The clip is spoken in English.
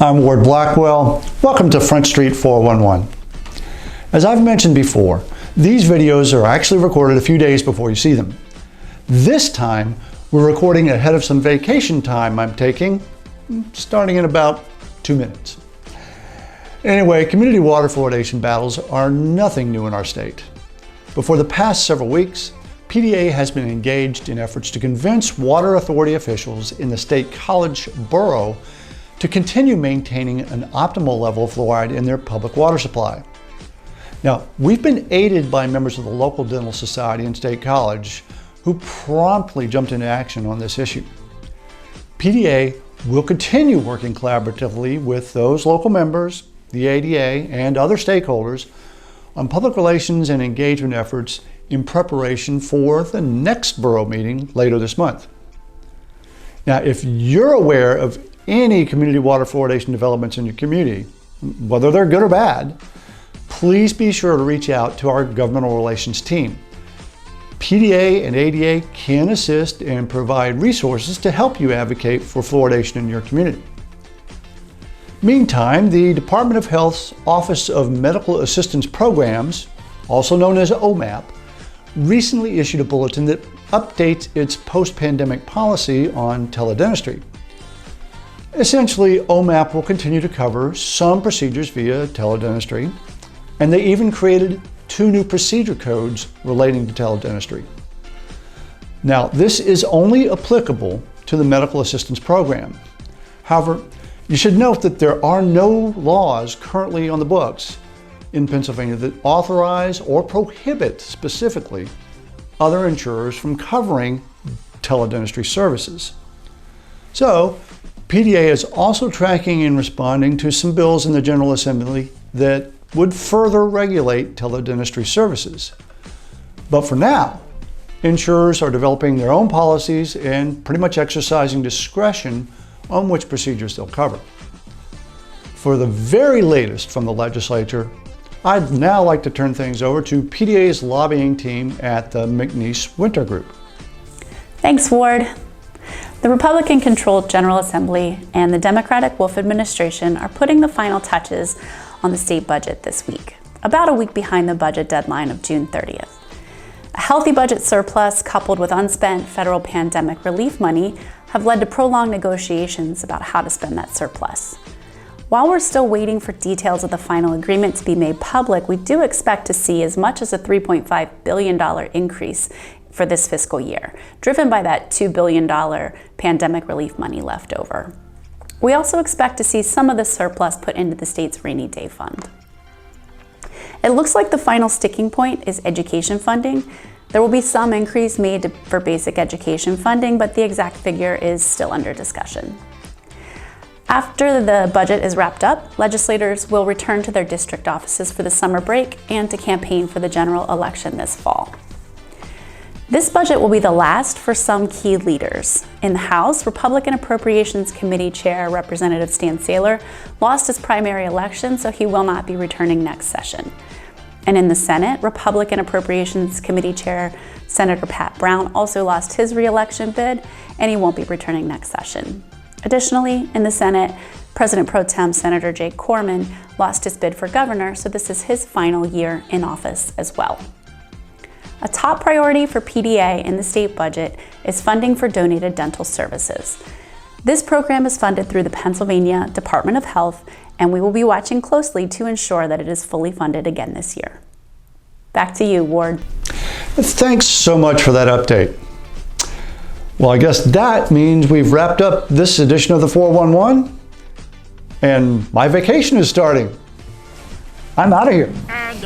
I'm Ward Blackwell. Welcome to Front Street 411. As I've mentioned before, these videos are actually recorded a few days before you see them. This time, we're recording ahead of some vacation time I'm taking, starting in about 2 minutes. Anyway, community water fluoridation battles are nothing new in our state. But for the past several weeks, PDA has been engaged in efforts to convince water authority officials in the State College Borough to continue maintaining an optimal level of fluoride in their public water supply. Now, we've been aided by members of the local dental society and State College who promptly jumped into action on this issue. PDA will continue working collaboratively with those local members, the ADA, and other stakeholders on public relations and engagement efforts in preparation for the next borough meeting later this month. Now, if you're aware of any community water fluoridation developments in your community, whether they're good or bad, please be sure to reach out to our governmental relations team. PDA and ADA can assist and provide resources to help you advocate for fluoridation in your community. Meantime, the Department of Health's Office of Medical Assistance Programs, also known as OMAP, recently issued a bulletin that updates its post-pandemic policy on teledentistry. Essentially, OMAP will continue to cover some procedures via teledentistry, and they even created 2 new procedure codes relating to teledentistry. Now, this is only applicable to the medical assistance program. However, you should note that there are no laws currently on the books in Pennsylvania that authorize or prohibit specifically other insurers from covering teledentistry services. So, PDA is also tracking and responding to some bills in the General Assembly that would further regulate teledentistry services. But for now, insurers are developing their own policies and pretty much exercising discretion on which procedures they'll cover. For the very latest from the legislature, I'd now like to turn things over to PDA's lobbying team at the McNeese Winter Group. Thanks, Ward. The Republican-controlled General Assembly and the Democratic Wolf administration are putting the final touches on the state budget this week, about a week behind the budget deadline of June 30th. A healthy budget surplus coupled with unspent federal pandemic relief money have led to prolonged negotiations about how to spend that surplus. While we're still waiting for details of the final agreement to be made public, we do expect to see as much as a $3.5 billion increase for this fiscal year, driven by that $2 billion pandemic relief money left over. We also expect to see some of the surplus put into the state's rainy day fund. It looks like the final sticking point is education funding. There will be some increase made for basic education funding, but the exact figure is still under discussion. After the budget is wrapped up, legislators will return to their district offices for the summer break and to campaign for the general election this fall. This budget will be the last for some key leaders. In the House, Republican Appropriations Committee Chair Representative Stan Saylor lost his primary election, so he will not be returning next session. And in the Senate, Republican Appropriations Committee Chair Senator Pat Brown also lost his re-election bid, and he won't be returning next session. Additionally, in the Senate, President Pro Tem Senator Jake Corman lost his bid for governor, so this is his final year in office as well. A top priority for PDA in the state budget is funding for donated dental services. This program is funded through the Pennsylvania Department of Health, and we will be watching closely to ensure that it is fully funded again this year. Back to you, Ward. Thanks so much for that update. Well, I guess that means we've wrapped up this edition of the 411, and my vacation is starting. I'm out of here. And